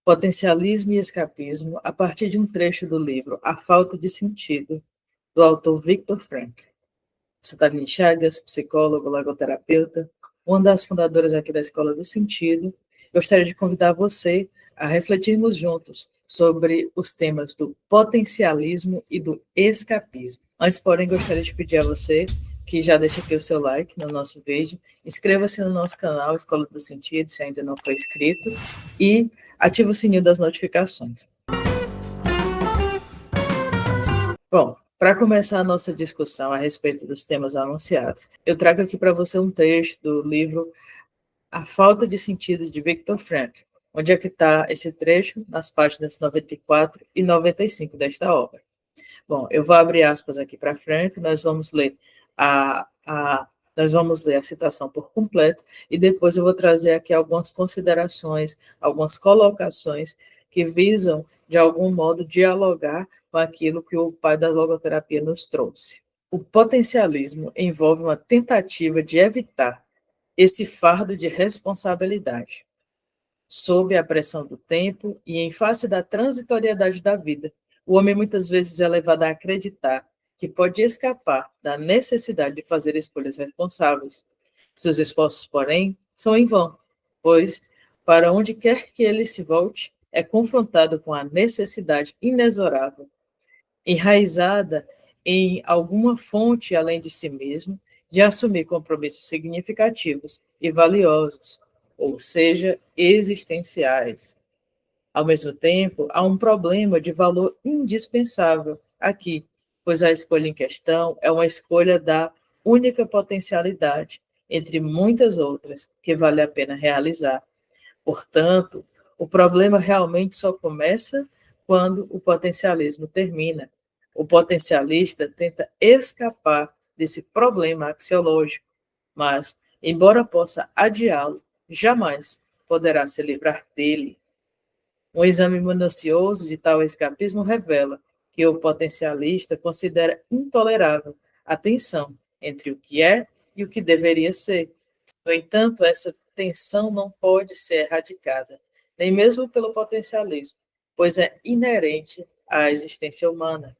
Potencialismo e escapismo, a partir de um trecho do livro A Falta de Sentido, do autor Viktor Frankl. Sutalin Chagas, psicólogo, logoterapeuta, uma das fundadoras aqui da Escola do Sentido. Gostaria de convidar você a refletirmos juntos sobre os temas do potencialismo e do escapismo. Antes, porém, gostaria de pedir a você que já deixe aqui o seu like no nosso vídeo, inscreva-se no nosso canal Escola do Sentido, se ainda não foi inscrito, e ative o sininho das notificações. Bom, para começar a nossa discussão a respeito dos temas anunciados, eu trago aqui para você um trecho do livro A Falta de Sentido, de Viktor Frankl. Onde é que está esse trecho? Nas páginas 94 e 95 desta obra. Bom, eu vou abrir aspas aqui para Frankl, nós vamos ler nós vamos ler a citação por completo e depois eu vou trazer aqui algumas considerações, algumas colocações que visam, de algum modo, dialogar com aquilo que o pai da logoterapia nos trouxe. O potencialismo envolve uma tentativa de evitar esse fardo de responsabilidade, sob a pressão do tempo e em face da transitoriedade da vida. O homem muitas vezes é levado a acreditar que pode escapar da necessidade de fazer escolhas responsáveis. Seus esforços, porém, são em vão, pois, para onde quer que ele se volte, é confrontado com a necessidade inexorável, enraizada em alguma fonte além de si mesmo, de assumir compromissos significativos e valiosos, ou seja, existenciais. Ao mesmo tempo, há um problema de valor indispensável aqui, pois a escolha em questão é uma escolha da única potencialidade, entre muitas outras, que vale a pena realizar. Portanto, o problema realmente só começa quando o potencialismo termina. O potencialista tenta escapar desse problema axiológico, mas, embora possa adiá-lo, jamais poderá se livrar dele. Um exame minucioso de tal escapismo revela que o potencialista considera intolerável a tensão entre o que é e o que deveria ser. No entanto, essa tensão não pode ser erradicada, nem mesmo pelo potencialismo, pois é inerente à existência humana.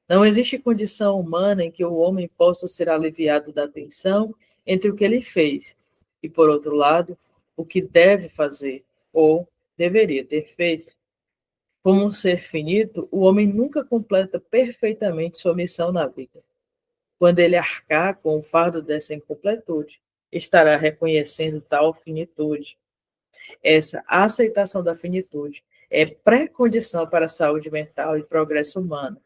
Não existe condição humana em que o homem possa ser aliviado da tensão entre o que ele fez e, por outro lado, o que deve fazer ou deveria ter feito. Como um ser finito, o homem nunca completa perfeitamente sua missão na vida. Quando ele arcar com o fardo dessa incompletude, estará reconhecendo tal finitude. Essa aceitação da finitude é pré-condição para a saúde mental e progresso humano,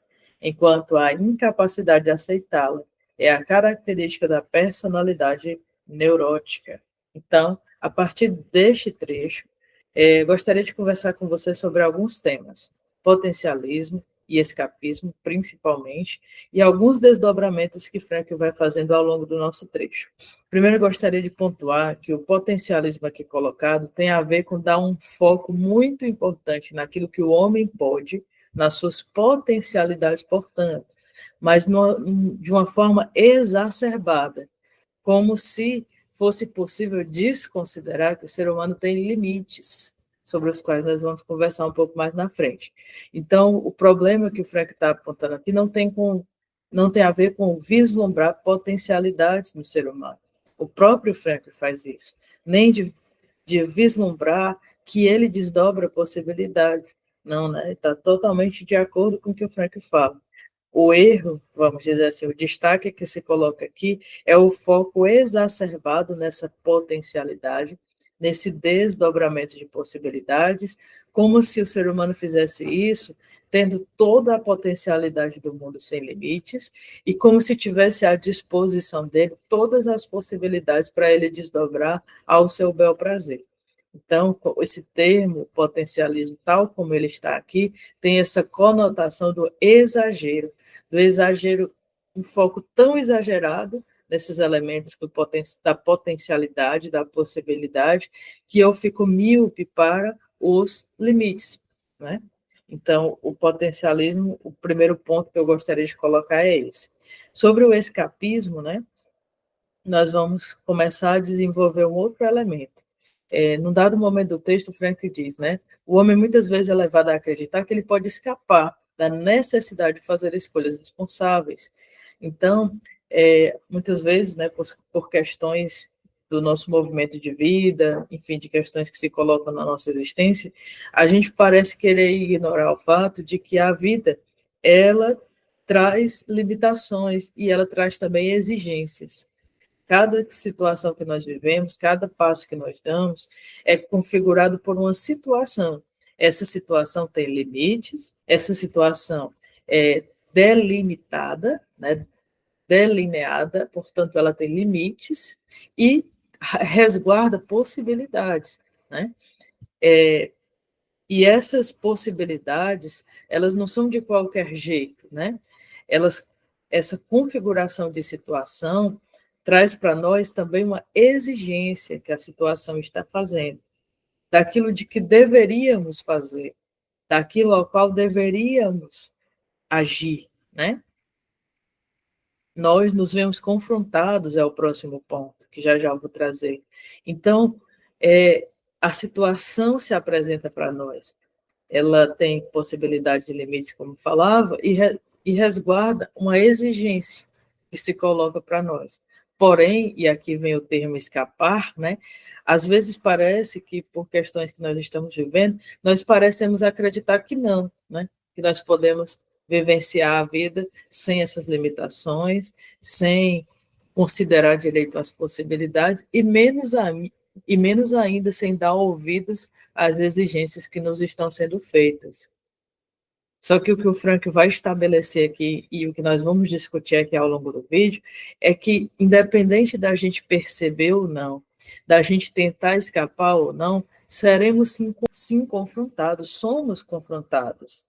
enquanto a incapacidade de aceitá-la é a característica da personalidade neurótica. Então, a partir deste trecho, gostaria de conversar com você sobre alguns temas: potencialismo e escapismo, principalmente, e alguns desdobramentos que Frankl vai fazendo ao longo do nosso trecho. Primeiro, gostaria de pontuar que o potencialismo aqui colocado tem a ver com dar um foco muito importante naquilo que o homem pode, nas suas potencialidades, portanto, mas de uma forma exacerbada, como se fosse possível desconsiderar que o ser humano tem limites, sobre os quais nós vamos conversar um pouco mais na frente. Então, o problema que o Frankl está apontando aqui não tem a ver com vislumbrar potencialidades no ser humano. O próprio Frankl faz isso, nem de vislumbrar que ele desdobra possibilidades. Não, né? Está totalmente de acordo com o que o Frankl fala. O erro, vamos dizer assim, o destaque que se coloca aqui é o foco exacerbado nessa potencialidade, nesse desdobramento de possibilidades, como se o ser humano fizesse isso tendo toda a potencialidade do mundo sem limites e como se tivesse à disposição dele todas as possibilidades para ele desdobrar ao seu bel prazer. Então, esse termo potencialismo, tal como ele está aqui, tem essa conotação do exagero, um foco tão exagerado nesses elementos da potencialidade, da possibilidade, que eu fico míope para os limites, né? Então, o potencialismo, o primeiro ponto que eu gostaria de colocar é esse. Sobre o escapismo, né, nós vamos começar a desenvolver um outro elemento. num dado momento do texto, Frank diz, né, o homem muitas vezes é levado a acreditar que ele pode escapar da necessidade de fazer escolhas responsáveis. Então, muitas vezes, né, por questões do nosso movimento de vida, enfim, de questões que se colocam na nossa existência, a gente parece querer ignorar o fato de que a vida, ela traz limitações e ela traz também exigências. Cada situação que nós vivemos, cada passo que nós damos, é configurado por uma situação. Essa situação tem limites, essa situação é delimitada, né, delineada, portanto, ela tem limites e resguarda possibilidades, né? E essas possibilidades, elas não são de qualquer jeito, né? Essa configuração de situação traz para nós também uma exigência que a situação está fazendo, daquilo de que deveríamos fazer, daquilo ao qual deveríamos agir, né? Nós nos vemos confrontados, é o próximo ponto, que já já vou trazer. Então, a situação se apresenta para nós. Ela tem possibilidades e limites, como falava, e resguarda uma exigência que se coloca para nós. Porém, e aqui vem o termo escapar, né? Às vezes parece que, por questões que nós estamos vivendo, nós parecemos acreditar que não, né? Que nós podemos vivenciar a vida sem essas limitações, sem considerar direito às possibilidades, e menos ainda sem dar ouvidos às exigências que nos estão sendo feitas. Só que o que o Frank vai estabelecer aqui, e o que nós vamos discutir aqui ao longo do vídeo, é que, independente da gente perceber ou não, da gente tentar escapar ou não, seremos sim confrontados, somos confrontados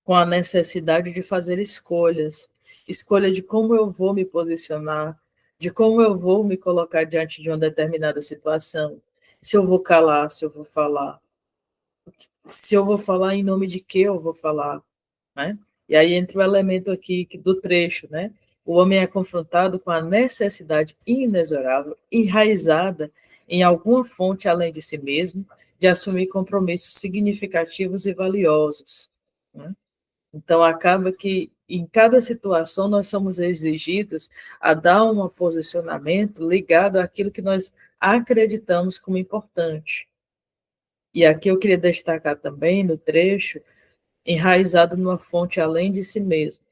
com a necessidade de fazer escolhas, escolha de como eu vou me posicionar, de como eu vou me colocar diante de uma determinada situação, se eu vou calar, se eu vou falar, se eu vou falar em nome de que eu vou falar, né? E aí entra o elemento aqui do trecho, né? O homem é confrontado com a necessidade inexorável, enraizada em alguma fonte além de si mesmo, de assumir compromissos significativos e valiosos, né? Então, acaba que em cada situação nós somos exigidos a dar um posicionamento ligado àquilo que nós acreditamos como importante. E aqui eu queria destacar também no trecho, enraizado numa fonte além de si mesmo.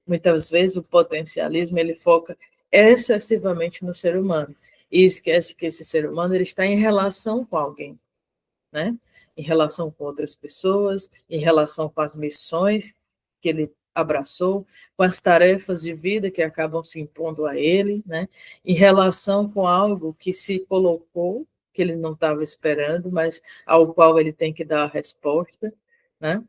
Muitas vezes o potencialismo ele foca excessivamente no ser humano e esquece que esse ser humano ele está em relação com alguém, né? Em relação com outras pessoas, em relação com as missões que ele abraçou, com as tarefas de vida que acabam se impondo a ele, né? Em relação com algo que se colocou, que ele não estava esperando, mas ao qual ele tem que dar a resposta, né?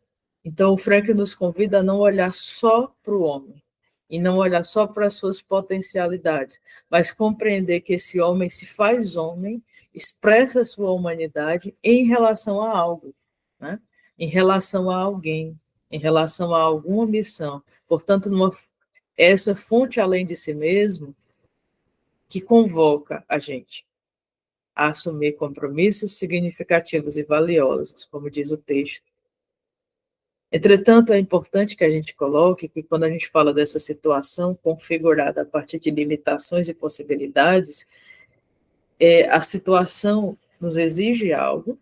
Então, o Frank nos convida a não olhar só para o homem, e não olhar só para as suas potencialidades, mas compreender que esse homem se faz homem, expressa a sua humanidade em relação a algo, né? Em relação a alguém, em relação a alguma missão. Portanto, essa fonte além de si mesmo que convoca a gente a assumir compromissos significativos e valiosos, como diz o texto. Entretanto, é importante que a gente coloque que quando a gente fala dessa situação configurada a partir de limitações e possibilidades, a situação nos exige algo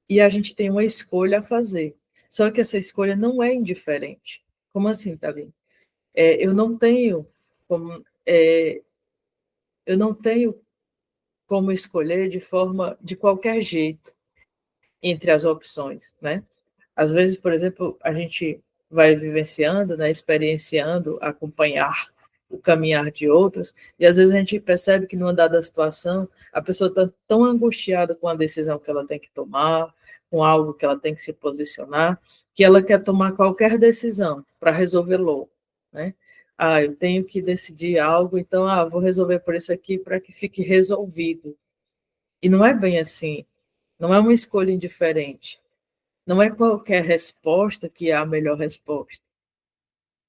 e a gente tem uma escolha a fazer. Só que essa escolha não é indiferente. Como assim, Thalita? Eu não tenho como, eu não tenho como escolher de qualquer jeito entre as opções, né? Às vezes, por exemplo, a gente vai vivenciando, né, experienciando, acompanhar o caminhar de outros, e às vezes a gente percebe que numa dada situação, a pessoa está tão angustiada com a decisão que ela tem que tomar, com algo que ela tem que se posicionar, que ela quer tomar qualquer decisão para resolver logo, né? Eu tenho que decidir algo, então, vou resolver por isso aqui para que fique resolvido. E não é bem assim, não é uma escolha indiferente. Não é qualquer resposta que é a melhor resposta.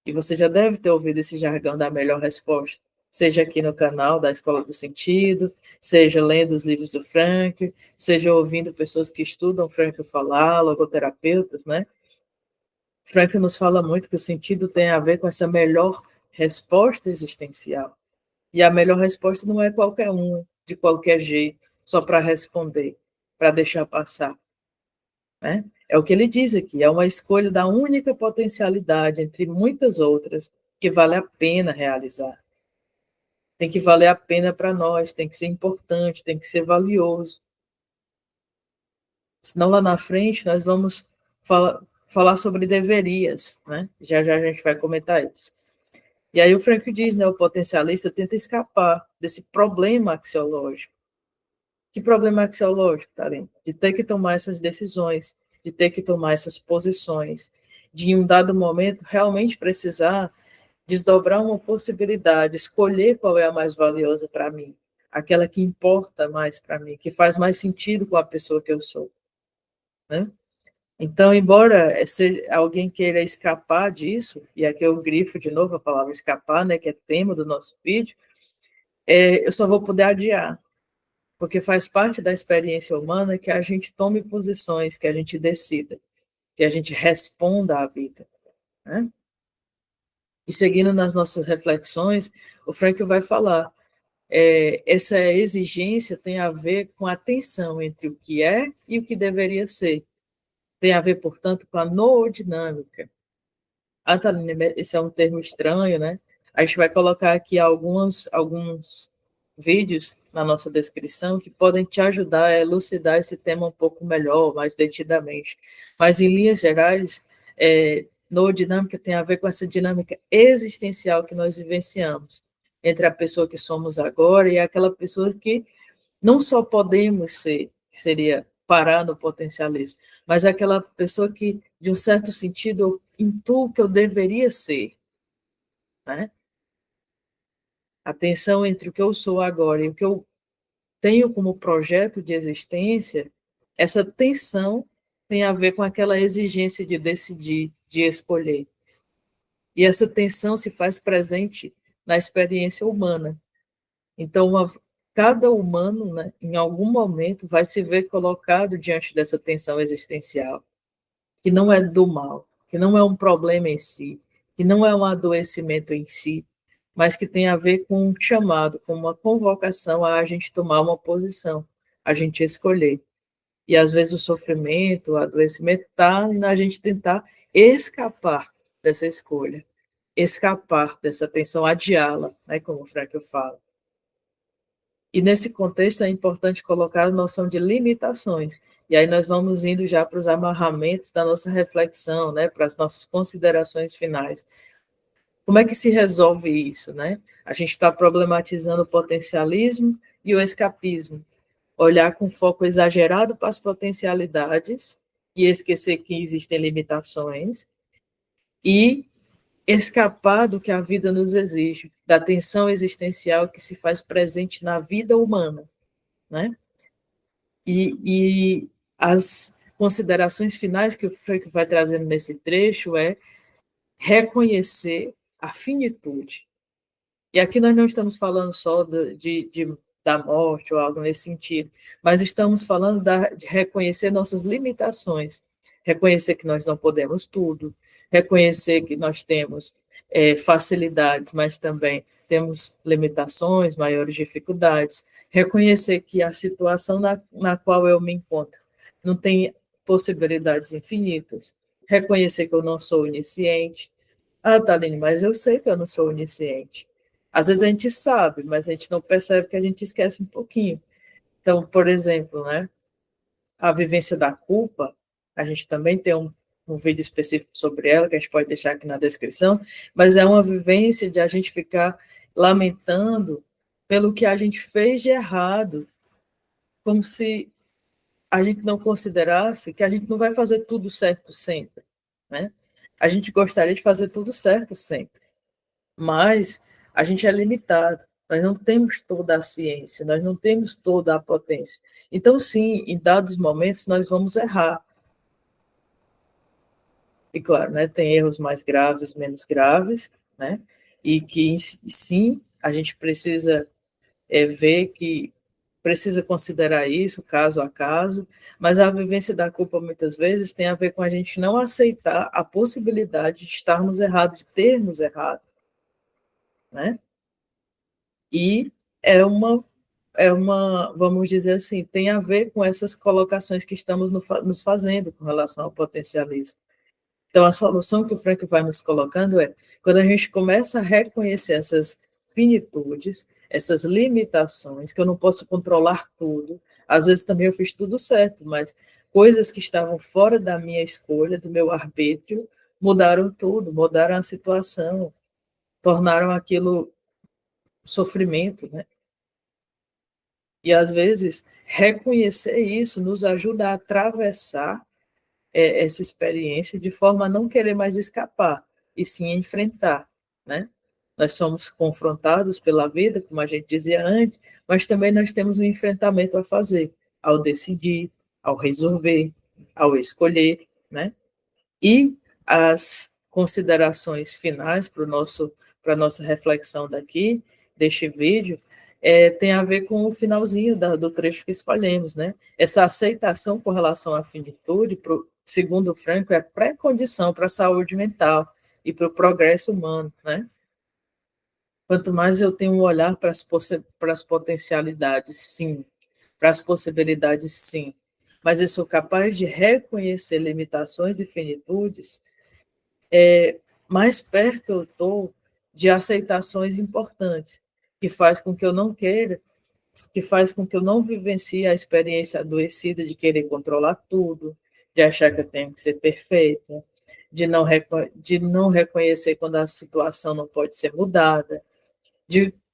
E você já deve ter ouvido esse jargão da melhor resposta. seja aqui no canal da Escola do Sentido, seja lendo os livros do Frankl, seja ouvindo pessoas que estudam Frankl falar, logoterapeutas, né? Frankl nos fala muito que o sentido tem a ver com essa melhor resposta existencial. E a melhor resposta não é qualquer uma, de qualquer jeito, só para responder, para deixar passar. Né? É o que ele diz aqui, é uma escolha da única potencialidade entre muitas outras que vale a pena realizar. Tem que valer a pena para nós, tem que ser importante, tem que ser valioso. Senão lá na frente nós vamos falar sobre deverias, né? Já já a gente vai comentar isso. E aí o Frankl diz, né, o potencialista tenta escapar desse problema axiológico. Que problema axiológico, Thalene? De ter que tomar essas decisões, de ter que tomar essas posições, de em um dado momento realmente precisar desdobrar uma possibilidade, escolher qual é a mais valiosa para mim, aquela que importa mais para mim, que faz mais sentido com a pessoa que eu sou. Né? Então, embora alguém queira escapar disso, e aqui eu grifo de novo a palavra escapar, né, que é tema do nosso vídeo, eu só vou poder adiar, porque faz parte da experiência humana que a gente tome posições, que a gente decida, que a gente responda à vida. Né? E seguindo nas nossas reflexões, o Frankl vai falar, essa exigência tem a ver com a tensão entre o que é e o que deveria ser. Tem a ver, portanto, com a noodinâmica. Esse é um termo estranho, né? A gente vai colocar aqui alguns vídeos na nossa descrição que podem te ajudar a elucidar esse tema um pouco melhor, mais detidamente. Mas, em linhas gerais, noodinâmica tem a ver com essa dinâmica existencial que nós vivenciamos entre a pessoa que somos agora e aquela pessoa que não só podemos ser, que seria parar no potencialismo, mas aquela pessoa que, de um certo sentido, eu intuo que eu deveria ser. Né? A tensão entre o que eu sou agora e o que eu tenho como projeto de existência, essa tensão tem a ver com aquela exigência de decidir, de escolher. E essa tensão se faz presente na experiência humana. Então, cada humano, né, em algum momento, vai se ver colocado diante dessa tensão existencial, que não é do mal, que não é um problema em si, que não é um adoecimento em si, mas que tem a ver com um chamado, com uma convocação a gente tomar uma posição, a gente escolher. E às vezes o sofrimento, o adoecimento está na gente tentar escapar dessa escolha, escapar dessa tensão, adiá-la, né, como o Frankl fala. E nesse contexto é importante colocar a noção de limitações. E aí nós vamos indo já para os amarramentos da nossa reflexão, né, para as nossas considerações finais. Como é que se resolve isso, né? A gente está problematizando o potencialismo e o escapismo. Olhar com foco exagerado para as potencialidades e esquecer que existem limitações e escapar do que a vida nos exige, da tensão existencial que se faz presente na vida humana, né? E as considerações finais que o Frank vai trazendo nesse trecho é reconhecer a finitude. E aqui nós não estamos falando só da morte ou algo nesse sentido, mas estamos falando de reconhecer nossas limitações, reconhecer que nós não podemos tudo, reconhecer que nós temos facilidades, mas também temos limitações, maiores dificuldades, reconhecer que a situação na qual eu me encontro não tem possibilidades infinitas, reconhecer que eu não sou onisciente. Ah, Thaline, mas eu sei que eu não sou onisciente. Às vezes a gente sabe, mas a gente não percebe que a gente esquece um pouquinho. Então, por exemplo, né, a vivência da culpa, a gente também tem um vídeo específico sobre ela, que a gente pode deixar aqui na descrição, mas é uma vivência de a gente ficar lamentando pelo que a gente fez de errado, como se a gente não considerasse que a gente não vai fazer tudo certo sempre, né? A gente gostaria de fazer tudo certo sempre, mas a gente é limitado, nós não temos toda a ciência, nós não temos toda a potência. Então, sim, em dados momentos nós vamos errar. E claro, né, tem erros mais graves, menos graves, né? E que sim, a gente precisa ver que precisa considerar isso caso a caso, mas a vivência da culpa muitas vezes tem a ver com a gente não aceitar a possibilidade de estarmos errados, de termos errado, né? E vamos dizer assim, tem a ver com essas colocações que estamos nos fazendo com relação ao potencialismo. Então, a solução que o Frank vai nos colocando é, quando a gente começa a reconhecer essas finitudes, essas limitações, que eu não posso controlar tudo, às vezes também eu fiz tudo certo, mas coisas que estavam fora da minha escolha, do meu arbítrio, mudaram tudo, mudaram a situação, tornaram aquilo sofrimento, né? E às vezes reconhecer isso nos ajuda a atravessar essa experiência de forma a não querer mais escapar, e sim enfrentar, né? Nós somos confrontados pela vida, como a gente dizia antes, mas também nós temos um enfrentamento a fazer, ao decidir, ao resolver, ao escolher, né? E as considerações finais para a nossa reflexão daqui, deste vídeo, tem a ver com o finalzinho do trecho que escolhemos, né? Essa aceitação com relação à finitude, segundo o Franco, é a pré-condição para a saúde mental e para o progresso humano, né? Quanto mais eu tenho um olhar para as potencialidades, sim, para as possibilidades, sim, mas eu sou capaz de reconhecer limitações e finitudes, mais perto eu estou de aceitações importantes, que faz com que eu não queira, que faz com que eu não vivencie a experiência adoecida de querer controlar tudo, de achar que eu tenho que ser perfeita, de não reconhecer quando a situação não pode ser mudada,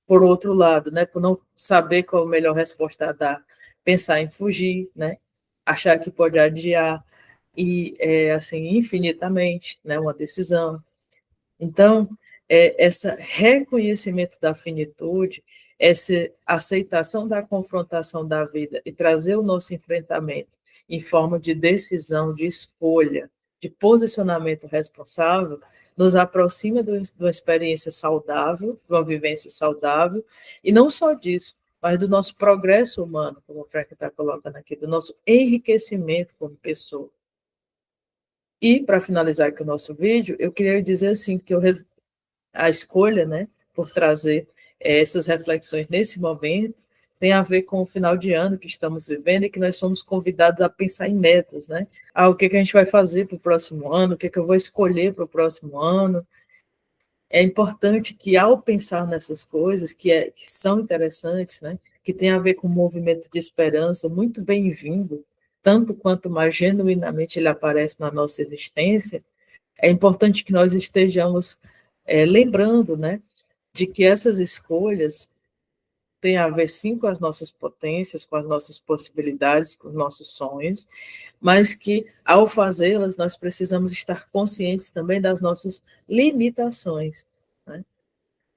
por outro lado, né, por não saber qual a melhor resposta a dar, pensar em fugir, né, achar que pode adiar e assim infinitamente, né, uma decisão. Então, esse reconhecimento da finitude, essa aceitação da confrontação da vida e trazer o nosso enfrentamento em forma de decisão, de escolha, de posicionamento responsável, nos aproxima de uma experiência saudável, de uma vivência saudável, e não só disso, mas do nosso progresso humano, como o Frank está colocando aqui, do nosso enriquecimento como pessoa. E, para finalizar aqui o nosso vídeo, eu queria dizer assim, que a escolha, né, por trazer essas reflexões nesse momento, tem a ver com o final de ano que estamos vivendo e que nós somos convidados a pensar em metas, né? O que a gente vai fazer para o próximo ano, o que eu vou escolher para o próximo ano. É importante que, ao pensar nessas coisas, que são interessantes, né, que tem a ver com um movimento de esperança muito bem-vindo, tanto quanto mais genuinamente ele aparece na nossa existência, é importante que nós estejamos lembrando, né, de que essas escolhas têm a ver, sim, com as nossas potências, com as nossas possibilidades, com os nossos sonhos, mas que, ao fazê-las, nós precisamos estar conscientes também das nossas limitações, né?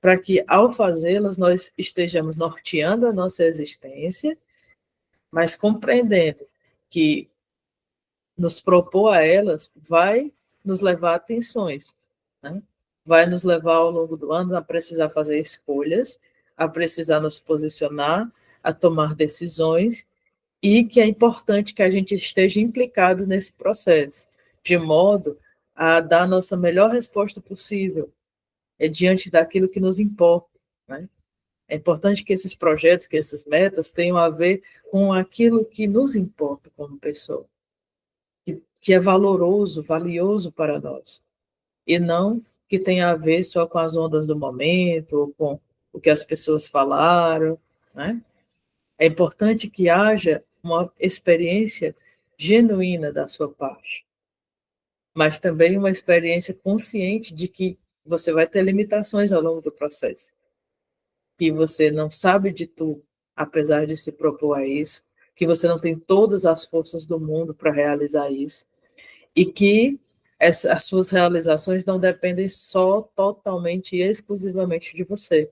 Para que, ao fazê-las, nós estejamos norteando a nossa existência, mas compreendendo que nos propor a elas vai nos levar a tensões, né? Vai nos levar ao longo do ano a precisar fazer escolhas, a precisar nos posicionar, a tomar decisões, e que é importante que a gente esteja implicado nesse processo, de modo a dar a nossa melhor resposta possível diante daquilo que nos importa, né? É importante que esses projetos, que essas metas tenham a ver com aquilo que nos importa como pessoa, que é valoroso, valioso para nós, e não que tenha a ver só com as ondas do momento, ou com o que as pessoas falaram, né? É importante que haja uma experiência genuína da sua parte, mas também uma experiência consciente de que você vai ter limitações ao longo do processo, que você não sabe de tudo, apesar de se propor a isso, que você não tem todas as forças do mundo para realizar isso, e que as suas realizações não dependem só, totalmente e exclusivamente de você.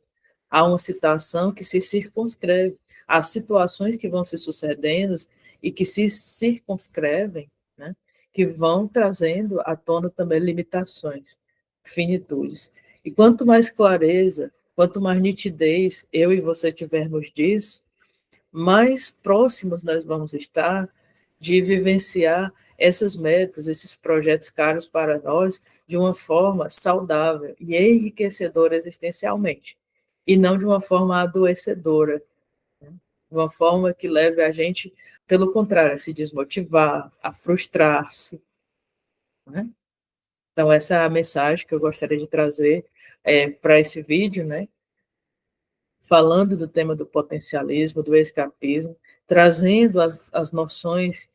Há uma situação que se circunscreve, há situações que vão se sucedendo e que se circunscrevem, né, que vão trazendo à tona também limitações, finitudes. E quanto mais clareza Quanto mais nitidez eu e você tivermos disso, mais próximos nós vamos estar de vivenciar essas metas, esses projetos caros para nós, de uma forma saudável e enriquecedora existencialmente, e não de uma forma adoecedora, né? De uma forma que leve a gente, pelo contrário, a se desmotivar, a frustrar-se, né? Então, essa é a mensagem que eu gostaria de trazer para esse vídeo, né? Falando do tema do potencialismo, do escapismo, trazendo as noções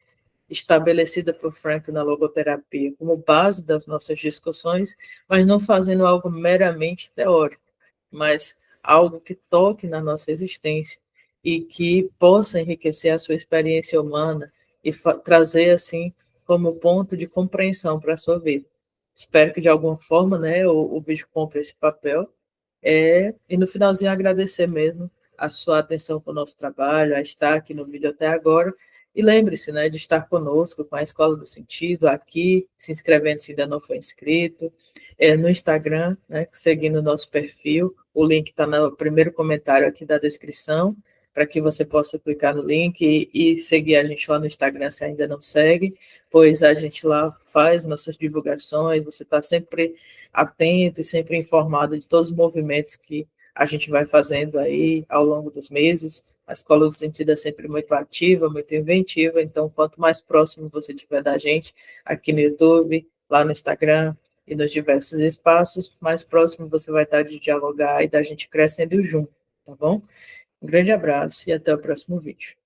estabelecida por Frank na logoterapia como base das nossas discussões, mas não fazendo algo meramente teórico, mas algo que toque na nossa existência e que possa enriquecer a sua experiência humana e trazer assim como ponto de compreensão para a sua vida. Espero que de alguma forma, né, o vídeo cumpra esse papel e no finalzinho agradecer mesmo a sua atenção com o nosso trabalho, a estar aqui no vídeo até agora. E lembre-se, né, de estar conosco com a Escola do Sentido, aqui, se inscrevendo se ainda não foi inscrito, no Instagram, né, seguindo o nosso perfil. O link está no primeiro comentário aqui da descrição, para que você possa clicar no link e seguir a gente lá no Instagram se ainda não segue, pois a gente lá faz nossas divulgações, você está sempre atento e sempre informado de todos os movimentos que a gente vai fazendo aí ao longo dos meses. A Escola do Sentido é sempre muito ativa, muito inventiva, então quanto mais próximo você estiver da gente, aqui no YouTube, lá no Instagram e nos diversos espaços, mais próximo você vai estar de dialogar e da gente crescendo junto, tá bom? Um grande abraço e até o próximo vídeo.